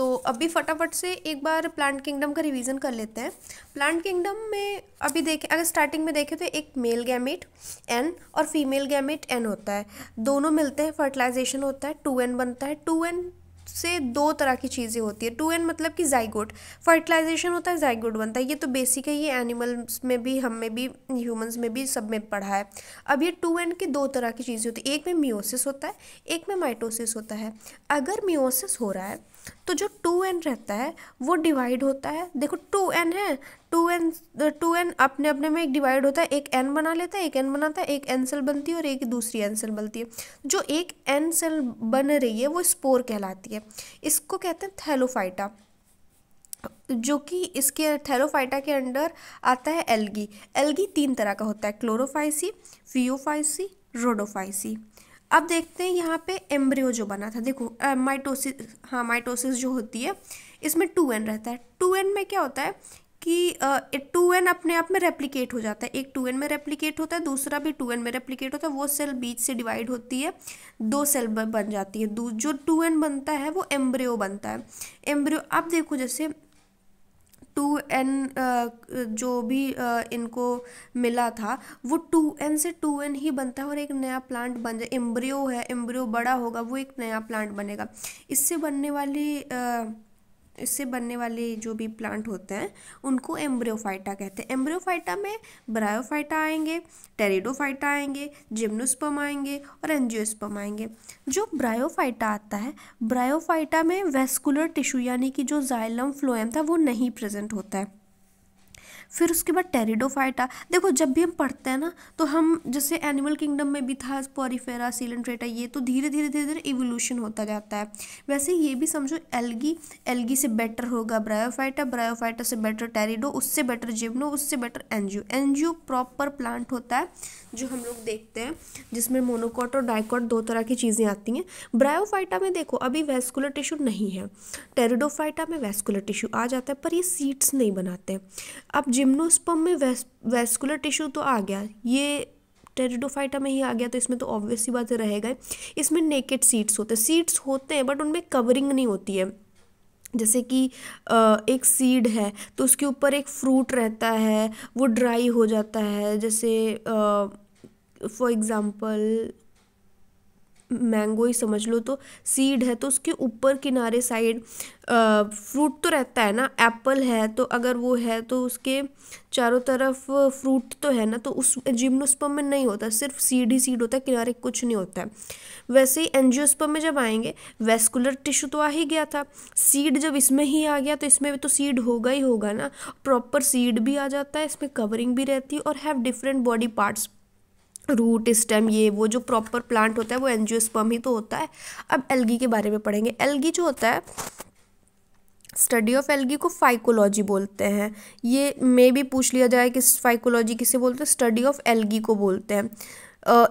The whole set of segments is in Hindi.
तो अभी फटाफट से एक बार प्लांट किंगडम का रिवीजन कर लेते हैं। प्लांट किंगडम में अभी देखें, अगर स्टार्टिंग में देखें तो एक मेल गैमेट एन और फीमेल गैमेट एन होता है, दोनों मिलते हैं, फर्टिलाइजेशन होता है, 2n बनता है। 2n से दो तरह की चीज़ें होती है। 2n मतलब कि जाइगोट, फर्टिलाइजेशन होता है, जाइगोट बनता है। ये तो बेसिक है, ये एनिमल्स में भी, हम में भी, ह्यूमंस में भी, सब में पढ़ा है। अब ये 2n की दो तरह की चीज़ें होती है, एक में मियोसिस होता है, एक में माइटोसिस होता है। अगर मियोसिस हो रहा है तो जो 2n रहता है वो डिवाइड होता है। देखो 2n है, 2n अपने अपने में एक डिवाइड होता है, एक n बना लेता है, एक n बनाता है, एक n सेल बनती है और एक दूसरी n सेल बनती है। जो एक n सेल बन रही है वो स्पोर कहलाती है। इसको कहते हैं थैलोफाइटा, जो कि इसके थैलोफाइटा के अंडर आता है एल्गी। एल्गी तीन तरह का होता है, क्लोरोफाइसी, फियोफाइसी, रोडोफाइसी। अब देखते हैं यहाँ पे एम्ब्रियो जो बना था। देखो माइटोसिस, हाँ माइटोसिस जो होती है इसमें 2n रहता है। 2n में क्या होता है कि 2n अपने आप में रेप्लिकेट हो जाता है, एक 2n में रेप्लिकेट होता है, दूसरा भी 2n में रेप्लिकेट होता है। वो सेल बीच से डिवाइड होती है, दो सेल बन जाती है। जो 2n बनता है वो एम्ब्रियो बनता है। एम्ब्रियो, अब देखो जैसे 2n जो भी इनको मिला था वो 2n से 2n ही बनता है और एक नया प्लांट बन जाए। एम्ब्रियो है, एम्ब्रियो बड़ा होगा, वो एक नया प्लांट बनेगा। इससे बनने वाले जो भी प्लांट होते हैं उनको एम्ब्रियोफाइटा कहते हैं। एम्ब्रियोफाइटा में ब्रायोफाइटा आएंगे, टेरिडोफाइटा आएंगे, जिम्नोस्पर्म आएंगे और एंजियोस्पर्म आएंगे। जो ब्रायोफाइटा आता है, ब्रायोफाइटा में वेस्कुलर टिश्यू यानी कि जो जाइलम फ्लोएम था वो नहीं प्रेजेंट होता है। फिर उसके बाद टेरिडोफाइटा। देखो जब भी हम पढ़ते हैं ना तो हम, जैसे एनिमल किंगडम में भी था स्पोरिफेरा, सीलेंट्रेटा, ये तो धीरे धीरे धीरे धीरे इवोल्यूशन होता जाता है। वैसे ये भी समझो, एल्गी, एल्गी से बेटर होगा ब्रायोफाइटा, ब्रायोफाइटा से बेटर टेरिडो, उससे बेटर जिम्नो, उससे better angio. Angio proper plant होता है जो हम लोग देखते हैं, जिसमें मोनोकॉट और डाइकॉट दो तरह की चीज़ें आती हैं। ब्रायोफाइटा में देखो अभी वेस्कुलर टिश्यू नहीं है, टेरिडोफाइटा में वेस्कुलर टिश्यू आ जाता है पर ये सीड्स नहीं बनाते। अब जिम्नोस्पर्म में वेस्कुलर टिश्यू तो आ गया, ये टेरिडोफाइटा में ही आ गया, तो इसमें तो ऑब्वियस सी बात रहेगा। इसमें नेकेड सीड्स होते हैं बट उनमें कवरिंग नहीं होती है। जैसे कि एक सीड है तो उसके ऊपर एक फ्रूट रहता है, वो ड्राई हो जाता है। जैसे फॉर एग्ज़ाम्पल मैंगो ही समझ लो, तो सीड है तो उसके ऊपर किनारे साइड फ्रूट तो रहता है ना। एप्पल है तो अगर वो है तो उसके चारों तरफ फ्रूट तो है ना, तो उस जिम्नोस्पर्म में नहीं होता, सिर्फ सीड ही सीड होता है, किनारे कुछ नहीं होता है। वैसे ही एंजियोस्पर्म में जब आएंगे, वेस्कुलर टिश्यू तो आ ही गया था, सीड जब इसमें ही आ गया तो इसमें भी तो सीड होगा ही होगा ना। प्रॉपर सीड भी आ जाता है, इसमें कवरिंग भी रहती है और have different body parts, root, stem, ये वो जो प्रॉपर प्लांट होता है वो एंजियोस्पर्म ही तो होता है। अब एल्गी के बारे में पढ़ेंगे। एल्गी जो होता है, स्टडी ऑफ एल्गी को फाइकोलॉजी बोलते हैं। ये मे भी पूछ लिया जाए कि फाइकोलॉजी किसे बोलते हैं, स्टडी ऑफ एल्गी को बोलते हैं।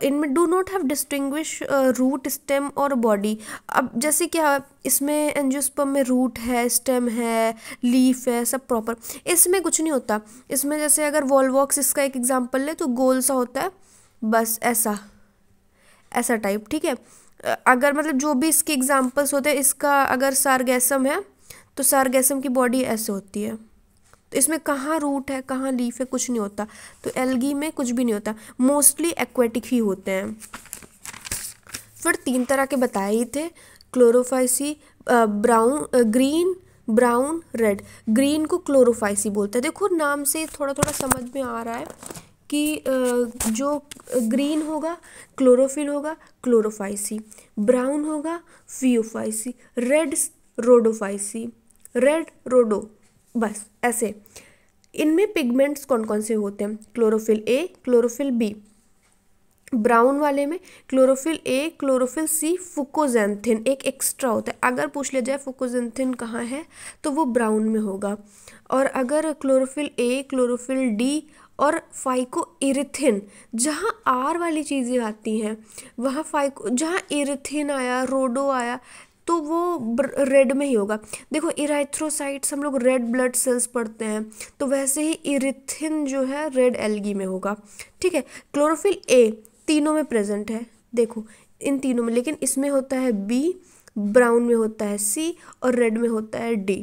इनमें do not have distinguish root, stem और बॉडी। अब जैसे क्या, इसमें एंजियोस्पर्म में रूट है, स्टेम है, लीफ है, सब प्रॉपर। इसमें कुछ नहीं होता। इसमें जैसे अगर वॉलवॉक्स इसका एक एग्जांपल ले तो गोल सा होता है, बस ऐसा टाइप, ठीक है। अगर मतलब जो भी इसके एग्जांपल्स होते हैं, इसका अगर सारगैसम है तो सारगैसम की बॉडी ऐसे होती है। तो इसमें कहाँ रूट है, कहाँ लीफ है, कुछ नहीं होता। तो एल्गी में कुछ भी नहीं होता, मोस्टली एक्वेटिक ही होते हैं। फिर तीन तरह के बताए ही थे, Chlorophyceae, brown, green, brown, red. Green को क्लोरोफाइसी बोलते हैं। देखो नाम से थोड़ा थोड़ा समझ में आ रहा है कि जो ग्रीन होगा क्लोरोफिल होगा, क्लोरोफाइसी, ब्राउन होगा फियोफाइसी, रेड रोडोफाइसी, रेड रोडो, बस ऐसे। इनमें पिगमेंट्स कौन कौन से होते हैं, chlorophyll A, chlorophyll B. Brown वाले में क्लोरोफिल ए, क्लोरोफिल सी, फुकोजेंथिन एक एक्स्ट्रा होता है। अगर पूछ लिया जाए फुकोजेंथिन कहाँ है तो वो ब्राउन में होगा। और अगर क्लोरोफिल ए, क्लोरोफिल डी और फाइको इरिथिन, जहाँ आर वाली चीज़ें आती हैं वहाँ फाइको, जहाँ इरिथिन आया, रोडो आया, तो वो रेड में ही होगा। देखो इराइथ्रोसाइट्स हम लोग रेड ब्लड सेल्स पढ़ते हैं, तो वैसे ही इरिथिन जो है रेड एल्गी में होगा, ठीक है। क्लोरोफिल ए तीनों में प्रेजेंट है, देखो इन तीनों में, लेकिन इसमें होता है बी, ब्राउन में होता है C और रेड में होता है D।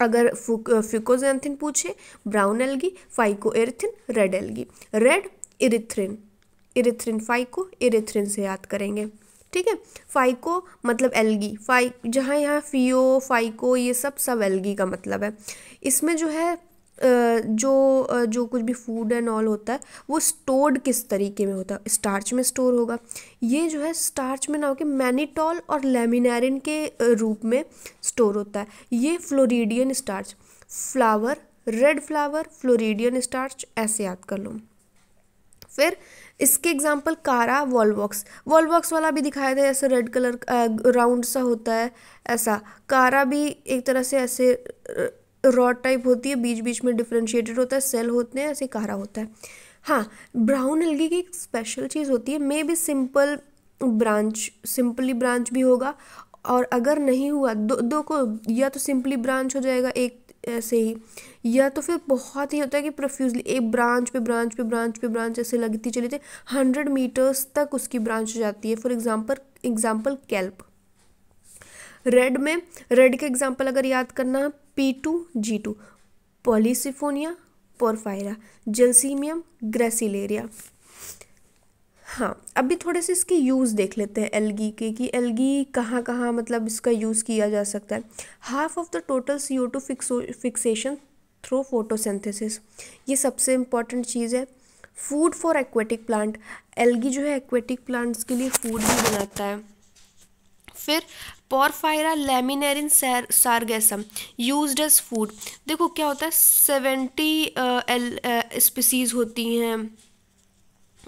अगर फिकोजेंथिन पूछे brown algae, phycoerythrin red algae. Red erythrin, erythrin phyco, erythrin से याद करेंगे, ठीक है। फाइको मतलब एल्गी, जहाँ यहाँ फियो फाइको ये सब एल्गी का मतलब है। इसमें जो है जो कुछ भी फूड एंड ऑल होता है वो स्टोर्ड किस तरीके में होता है, स्टार्च में स्टोर होगा। ये जो है स्टार्च में ना होकर मैनिटॉल और लेमिनेरिन के रूप में स्टोर होता है। ये floridean starch, flower red flower floridean starch, ऐसे याद कर लो। फिर इसके एग्जाम्पल कारा वॉलवॉक्स, वॉलवॉक्स वाला भी दिखाया था, ऐसे रेड कलर राउंड सा होता है ऐसा। कारा भी एक तरह से ऐसे रॉड टाइप होती है, बीच बीच में डिफ्रेंशिएटेड होता है, सेल होते हैं, ऐसे कारा होता है। हाँ, ब्राउन एल्गी की एक स्पेशल चीज़ होती है, may be simple branch, simply branch भी होगा, और अगर नहीं हुआ दो को या तो सिंपली ब्रांच हो जाएगा एक ऐसे ही, या तो फिर बहुत ही होता है कि प्रोफ्यूजली एक ब्रांच पे ब्रांच पे ब्रांच पे ब्रांच ऐसे लगती चली थी, 100 मीटर्स तक उसकी ब्रांच हो जाती है। For example kelp. रेड में, रेड के एग्जाम्पल अगर याद करना, P2G2, Polysiphonia porphyra, gelsemium gracilaria. हाँ, अभी थोड़े से इसके यूज़ देख लेते हैं एल्गी के, कि एल्गी कहाँ कहाँ मतलब इसका यूज़ किया जा सकता है। Half of the total CO2 fixation through photosynthesis, ये सबसे इम्पॉर्टेंट चीज़ है। Food for aquatic plant, algae जो है एक्वेटिक प्लांट्स के लिए फूड भी बनाता है। फिर Porphyra Laminaria Sargassum used as food. देखो क्या होता है, 70 स्पीसीज होती हैं,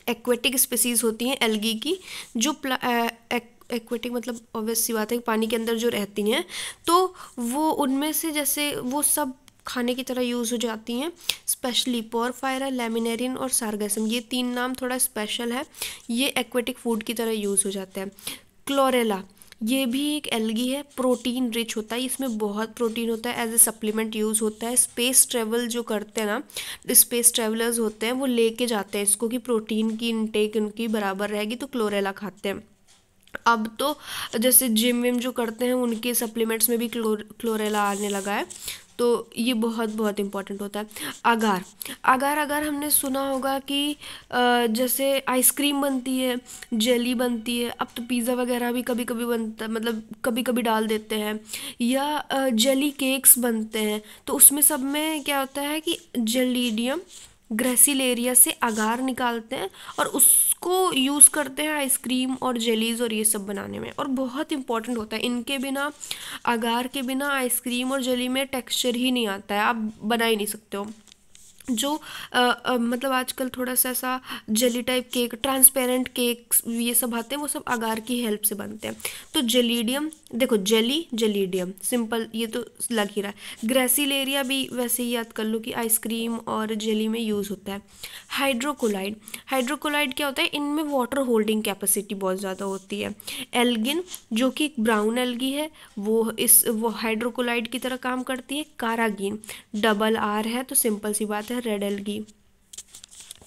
एक्वेटिक स्पीसीज होती हैं एल्गी की, जो एक्वेटिक मतलब ऑब्वियस सी बात है पानी के अंदर जो रहती हैं, तो वो उनमें से जैसे वो सब खाने की तरह यूज़ हो जाती हैं। स्पेशली पोरफायरा, लेमिनेरिन और सारगेसम, ये 3 नाम थोड़ा स्पेशल है, ये एक्वेटिक फूड की तरह यूज़ हो जाते हैं। क्लोरेला, ये भी एक एल्गी है, प्रोटीन रिच होता है, इसमें बहुत प्रोटीन होता है, एज ए सप्लीमेंट यूज़ होता है। स्पेस ट्रेवल जो करते हैं ना, स्पेस ट्रेवलर्स होते हैं, वो लेके जाते हैं इसको कि प्रोटीन की इनटेक उनकी बराबर रहेगी, तो क्लोरेला खाते हैं। अब तो जैसे जिम विम जो करते हैं उनके सप्लीमेंट्स में भी क्लोरेला आने लगा है, तो ये बहुत बहुत इम्पॉर्टेंट होता है। आगार, आगार हमने सुना होगा कि जैसे आइसक्रीम बनती है, जेली बनती है, अब तो पिज़्ज़ा वगैरह भी कभी कभी बनता है, मतलब कभी कभी डाल देते हैं, या जेली केक्स बनते हैं, तो उसमें सब में क्या होता है कि जेलीडियम ग्रेसिलेरिया से अगार निकालते हैं और उसको यूज़ करते हैं आइसक्रीम और जेलीज और ये सब बनाने में, और बहुत इंपॉर्टेंट होता है। इनके बिना, अगार के बिना आइसक्रीम और जेली में टेक्सचर ही नहीं आता है, आप बना ही नहीं सकते हो। जो मतलब आजकल थोड़ा सा ऐसा jelly type cake, transparent cakes ये सब आते हैं, वो सब अगार की हेल्प से बनते हैं। तो जेलीडियम, देखो जेलीडियम सिंपल, ये तो लग ही रहा है। ग्रेसिलेरिया भी वैसे ही याद कर लो कि आइसक्रीम और जेली में यूज़ होता है। हाइड्रोकोलाइड, हाइड्रोकोलाइड क्या होता है, इनमें वाटर होल्डिंग कैपेसिटी बहुत ज़्यादा होती है। एल्गिन जो कि ब्राउन एल्गी है, वो हाइड्रोकोलाइड की तरह काम करती है। कारागीन, डबल R है तो सिंपल सी बात है रेड एल्गी।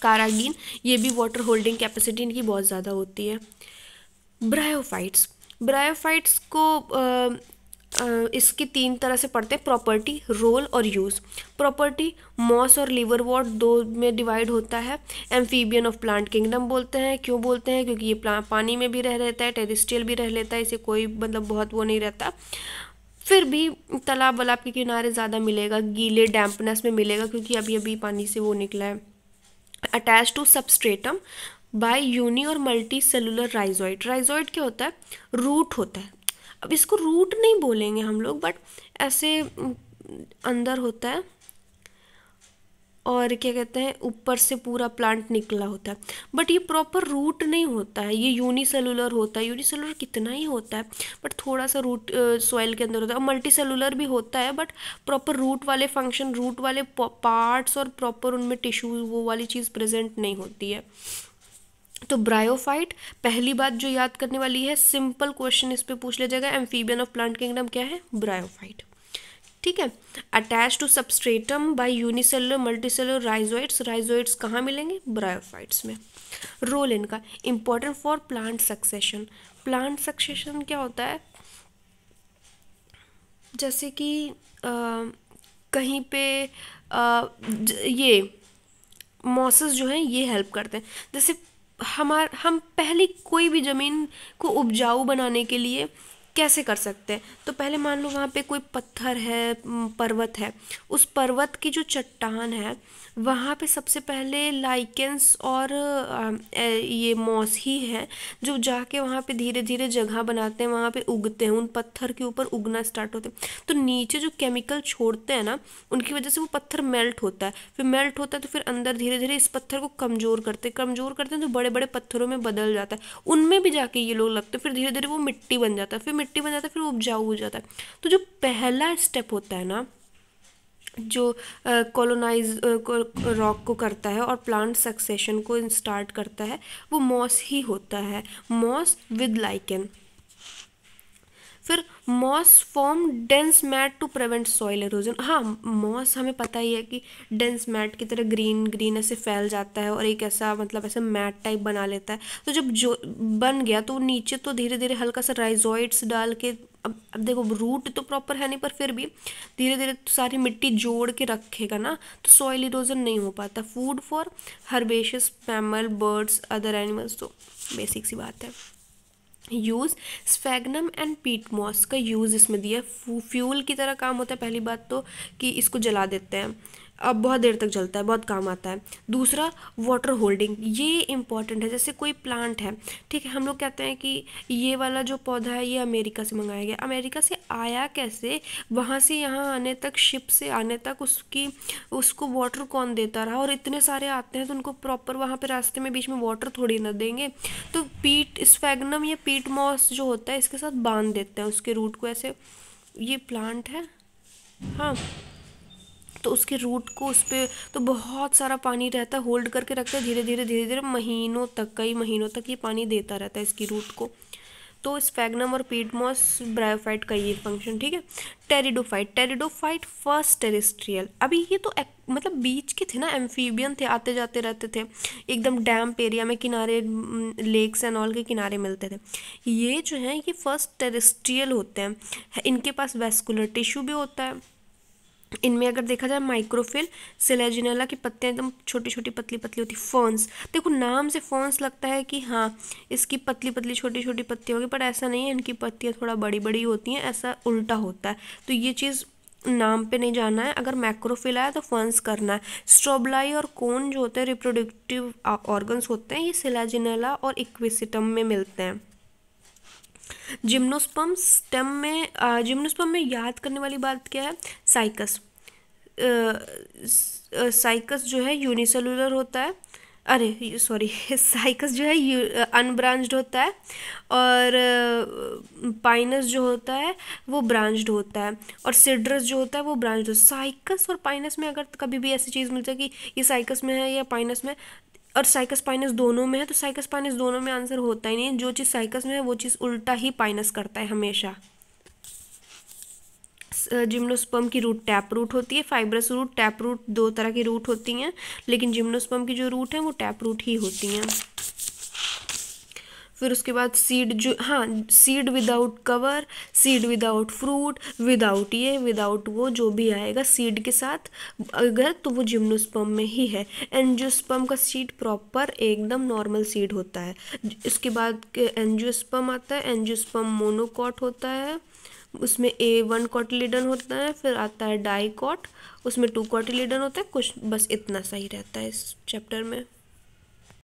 कारागीन, ये भी वाटर होल्डिंग कैपेसिटी इनकी बहुत ज़्यादा होती है। ब्रायोफाइट्स, ब्रायोफाइट्स को इसकी 3 तरह से पढ़ते हैं, प्रॉपर्टी, रोल और यूज़। प्रॉपर्टी, मॉस और लिवरवॉर्ट 2 में डिवाइड होता है। एम्फीबियन ऑफ प्लांट किंगडम बोलते हैं, क्यों बोलते हैं, क्योंकि ये पानी में भी रह रहता है, टेरेस्ट्रियल भी रह लेता है, इसे कोई मतलब बहुत वो नहीं रहता, फिर भी तालाब वलाब के किनारे ज़्यादा मिलेगा, गीले डैम्पनेस में मिलेगा, क्योंकि अभी अभी पानी से वो निकला है। Attach to substratum by uni और मल्टी सेलुलर राइजोइड। राइजोइड क्या होता है, रूट होता है, अब इसको रूट नहीं बोलेंगे हम लोग, बट ऐसे अंदर होता है, और क्या कहते हैं ऊपर से पूरा प्लांट निकला होता है, बट ये प्रॉपर रूट नहीं होता है, ये यूनिसेलुलर होता है। यूनिसेलुलर कितना ही होता है, बट थोड़ा सा रूट सॉइल के अंदर होता है, और मल्टी सेलुलर भी होता है, बट प्रॉपर रूट वाले फंक्शन, रूट वाले पार्ट्स और प्रॉपर उनमें टिश्यूज वो वाली चीज़ प्रेजेंट नहीं होती है। तो ब्रायोफाइट, पहली बात जो याद करने वाली है, सिंपल क्वेश्चन इस पे पूछ लिया जाएगा, एम्फीबियन ऑफ प्लांट किंगडम क्या है, ब्रायोफाइट, ठीक है। Attach to substratum by unicellular multicellular rhizoids, rhizoids कहाँ मिलेंगे, ब्रायोफाइट्स में। रोल इनका, important for plant succession, plant succession क्या होता है, जैसे कि कहीं पे ये मॉसेस जो हैं ये हेल्प करते हैं। जैसे हम पहले कोई भी ज़मीन को उपजाऊ बनाने के लिए कैसे कर सकते हैं, तो पहले मान लो वहाँ पे कोई पत्थर है, पर्वत है, उस पर्वत की जो चट्टान है वहाँ पे सबसे पहले लाइकेंस और ये मॉस ही है जो जाके वहाँ पे धीरे धीरे जगह बनाते हैं, वहाँ पे उगते हैं, उन पत्थर के ऊपर उगना स्टार्ट होते हैं। तो नीचे जो केमिकल छोड़ते हैं ना, उनकी वजह से वो पत्थर मेल्ट होता है, फिर मेल्ट होता है तो फिर अंदर धीरे धीरे इस पत्थर को कमज़ोर करते हैं तो बड़े बड़े पत्थरों में बदल जाता है, उनमें भी जाके ये लोग लगते हैं, फिर धीरे धीरे वो मिट्टी बन जाता है, फिर मिट्टी बन जाता है, फिर वो उपजाऊ हो जाता है। तो जो पहला स्टेप होता है ना, जो कॉलोनाइज रॉक को करता है और प्लांट सक्सेशन को स्टार्ट करता है, वो मॉस ही होता है, मॉस विद लाइकेन। फिर moss form dense mat to prevent soil erosion. हाँ, मॉस हमें पता ही है कि डेंस मैट की तरह ग्रीन ग्रीन ऐसे फैल जाता है और एक ऐसा मतलब ऐसे मैट टाइप बना लेता है। तो जब जो बन गया तो नीचे तो धीरे धीरे हल्का सा राइजोइड्स डाल के, अब देखो रूट तो प्रॉपर है नहीं पर फिर भी धीरे धीरे सारी मिट्टी जोड़ के रखेगा ना, तो सॉइल इरोजन नहीं हो पाता। Food for herbaceous mammal, birds, other animals, तो बेसिक सी बात है। Use sphagnum and peat moss का यूज़ इसमें दिया, फ्यूल की तरह काम होता है। पहली बात तो कि इसको जला देते हैं, अब बहुत देर तक जलता है, बहुत काम आता है। दूसरा, वाटर होल्डिंग, ये इंपॉर्टेंट है। जैसे कोई प्लांट है, ठीक है, हम लोग कहते हैं कि ये वाला जो पौधा है ये अमेरिका से मंगाया गया, अमेरिका से आया कैसे, वहाँ से यहाँ आने तक, शिप से आने तक उसको वाटर कौन देता रहा, और इतने सारे आते हैं तो उनको प्रॉपर वहाँ पे रास्ते में बीच में वाटर थोड़ी ना देंगे। तो पीट स्फैग्नम या पीट मॉस जो होता है इसके साथ बांध देते हैं उसके रूट को ऐसे, ये प्लांट है, हाँ, तो उसके रूट को उस पर तो बहुत सारा पानी रहता है, होल्ड करके रखता है, धीरे धीरे महीनों तक, कई महीनों तक ये पानी देता रहता है इसकी रूट को। तो स्फैग्नम और पीटमॉस ब्रायोफाइट का ये फंक्शन, ठीक है। टेरिडोफाइट फर्स्ट टेरेस्ट्रियल, अभी ये तो मतलब बीच के थे ना, एम्फीबियन थे, आते जाते रहते थे, एकदम डैम्प एरिया में, किनारे लेक्स एंड ऑल के किनारे मिलते थे। ये जो है ये फर्स्ट टेरेस्ट्रियल होते हैं, इनके पास वेस्कुलर टिश्यू भी होता है। इनमें अगर देखा जाए माइक्रोफिल, सिलेजिनेला की पत्तियां एकदम छोटी छोटी पतली पतली होती। फर्न्स, देखो नाम से फर्न्स लगता है कि हाँ इसकी पतली पतली छोटी छोटी पत्तियां होगी, पर ऐसा नहीं है, इनकी पत्तियां थोड़ा बड़ी बड़ी होती हैं, ऐसा उल्टा होता है। तो ये चीज़ नाम पे नहीं जाना है, अगर मैक्रोफिल आया तो फर्न्स करना है। स्ट्रोबलाई और कोन जो होते हैं रिप्रोडक्टिव ऑर्गन्स होते हैं, ये सिलेजिनेला और इक्विसिटम में मिलते हैं। जिम्नोस्पर्म स्टेम में, जिम्नोस्पर्म में याद करने वाली बात क्या है, साइकस। साइकस जो है यूनिसेलुलर होता है, अरे सॉरी साइकस जो है अनब्रांच्ड होता है, और पाइनस जो होता है वो ब्रांच्ड होता है, और सिड्रस जो होता है वो ब्रांच्ड होता है। साइकस और पाइनस में अगर कभी भी ऐसी चीज़ मिल जाए कि ये साइकस में है या पाइनस में, और साइकस पाइनस दोनों में है, तो साइकस पाइनस दोनों में आंसर होता ही नहीं है। जो चीज़ साइकस में है वो चीज़ उल्टा ही पाइनस करता है हमेशा। जिम्नोस्पर्म की रूट टैप रूट होती है, फाइब्रस रूट, टैप रूट, दो तरह की रूट होती हैं, लेकिन जिम्नोस्पर्म की जो रूट है वो टैप रूट ही होती हैं। फिर उसके बाद सीड जो, हाँ, seed without cover, seed without fruit, without ये विदाउट वो, जो भी आएगा सीड के साथ अगर, तो वो जिम्नोस्पर्म में ही है। एंजियोस्पर्म का सीड प्रॉपर एकदम नॉर्मल सीड होता है। इसके बाद एंजियोस्पर्म आता है, एंजियोस्पर्म मोनोकॉट होता है, उसमें 1 कॉटिलिडन होता है। फिर आता है डाइकॉट, उसमें 2 कॉटिलिडन होता है। कुछ बस इतना सही रहता है इस चैप्टर में।